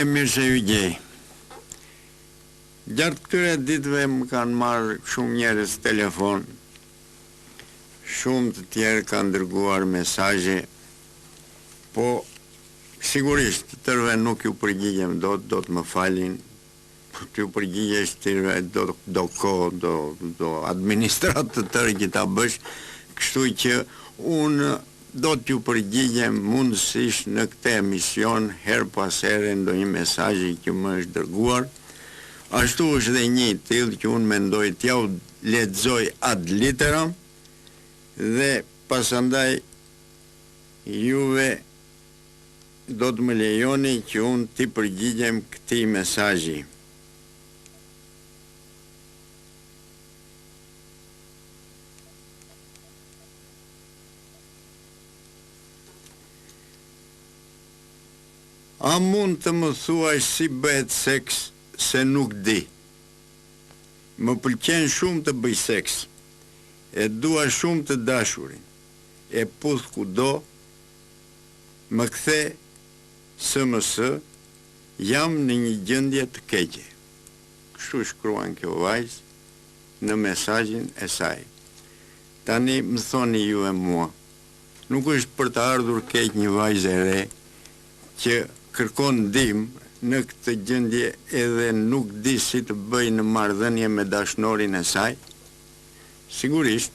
Mirë se ju gjej. Gjatë këtyre ditëve më kanë marrë shumë njerëz telefon, shumë të tjerë kanë dërguar mesazhe, po sigurisht të tërve nuk ju përgjigjem do të më falin, po të ju përgjigjesh tërve do kohë, do administratë të tërë që ta bësh, kështu që unë do t'ju përgjigjem mundësisht në këtë emision her pas here ndonjë mesazhi që më është dërguar. Ashtu është dhe një tillë që unë mendoj t'ja u lexoj ad literam dhe pasandaj juve do të më lejoni që unë t'i përgjigjem këtij mesazhi. A mund të më thuash si bëhet seks, se nuk di. Më pëlqen shumë të bëj seks, e dua shumë të dashurin, e puth kudo, më kthe SMS, jam në një gjendje të keqe. Kështu shkruan kjo vajzë në mesazhin e saj. Tani më thoni ju e mua, nuk është për të ardhur keq një vajzë e re që kërkon ndihmë në këtë gjendje edhe nuk di si të bëj në marrëdhënie me dashnorin e saj? Sigurisht,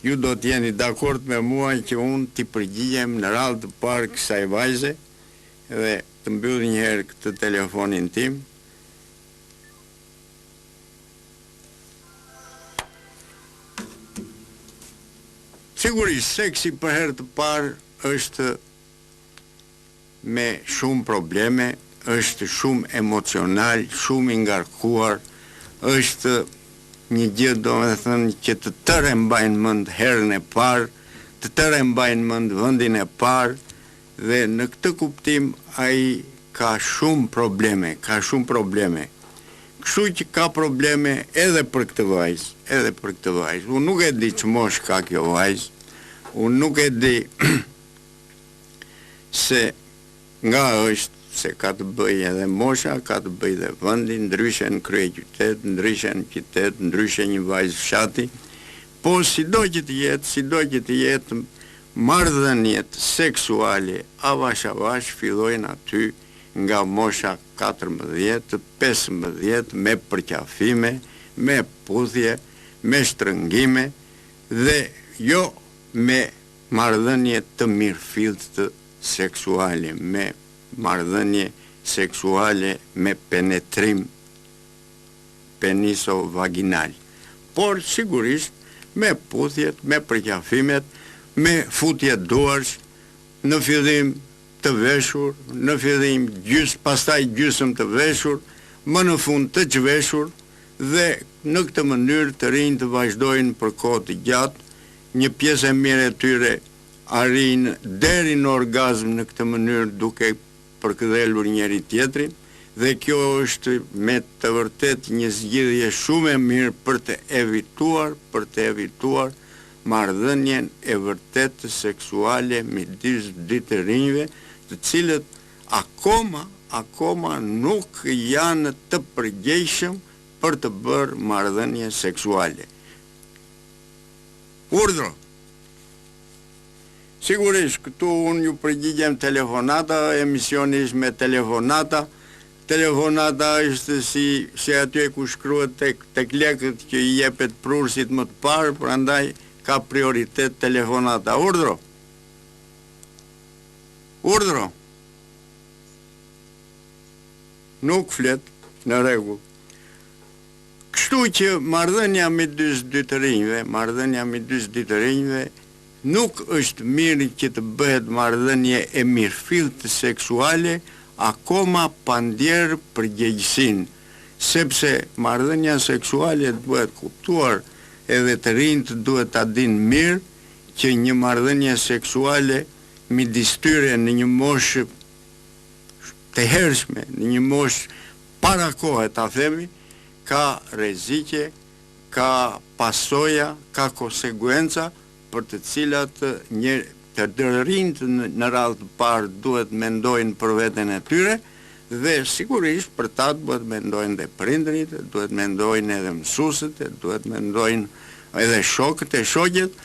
ju do të jeni dakord me mua që unë t'i përgjigjem në radhë të parë kësaj vajze dhe të mbyll një herë këtë telefonin tim. Sigurisht, seksi për herë të parë është me shumë probleme, është shumë emocional, shumë i ngarkuar, është një gjë domethënë që të tërë mbajnë mend herën e parë, të tërë mbajnë mend vendin e parë dhe në këtë kuptim ai ka shumë probleme, Kështu që ka probleme edhe për këtë vajzë, Unë nuk e di ç'mosh ka kjo vajzë, unë nuk e di se nga është se ka të bëj edhe mosha, ka të bëj dhe vendi, ndryshe në kryeqytet, ndryshe në qytet, ndryshe një vajzë fshati, po sido që të jetë marrëdhëniet seksuale avash fillojnë aty nga mosha 14, 15 me përqafime, me puthje, me shtrëngime dhe jo me marrëdhënie të mirëfillt të seksuale, me marrëdhënie seksuale me penetrim peniso-vaginal. Por sigurisht me puthjet, me përqafimet, me futje duarsh, në fillim të veshur, në fillim pastaj gjysmë të veshur, më në fund të çveshur dhe në këtë mënyrë të rinj të vazhdojnë për kohë të gjatë, një pjesë e mirë e tyre arrin deri në orgazm në këtë mënyrë duke përkëdhelur njëri tjetrin dhe kjo është me të vërtet një zgjidhje shumë e mirë për të evituar marrëdhënien e vërtet seksuale midis dy të rinjve, të cilët akoma nuk janë të përgjegjshëm për të bërë marrëdhënie seksuale. Urdhro. Sigurisht, këtu unë ju përgjigjem telefonata, emisioni është me telefonata. Telefonata është si aty ku shkruhet tek lekët që i jepet prursit më të parë, prandaj ka prioritet telefonata. Urdhro. Nuk flet, në rregull. Kështu që marrëdhënia midis dy të rinjve, nuk është mirë që të bëhet marrëdhënie e mirëfillt seksuale akoma pa ndjerë përgjegjësinë, sepse marrëdhënia seksuale duhet kuptuar edhe të rinjt duhet ta dinë mirë që një marrëdhënie seksuale midis tyre në një moshë të hershme, në një moshë para kohe ta themi, ka rreziqe, ka pasoja, ka konsekuenca për të cilat të rinjt në radhë të parë duhet mendojnë për veten e tyre Dhe sigurisht për ta duhet mendojnë dhe prindrit, duhet mendojnë edhe mësuesit, duhet mendojnë edhe shokët e shoqet,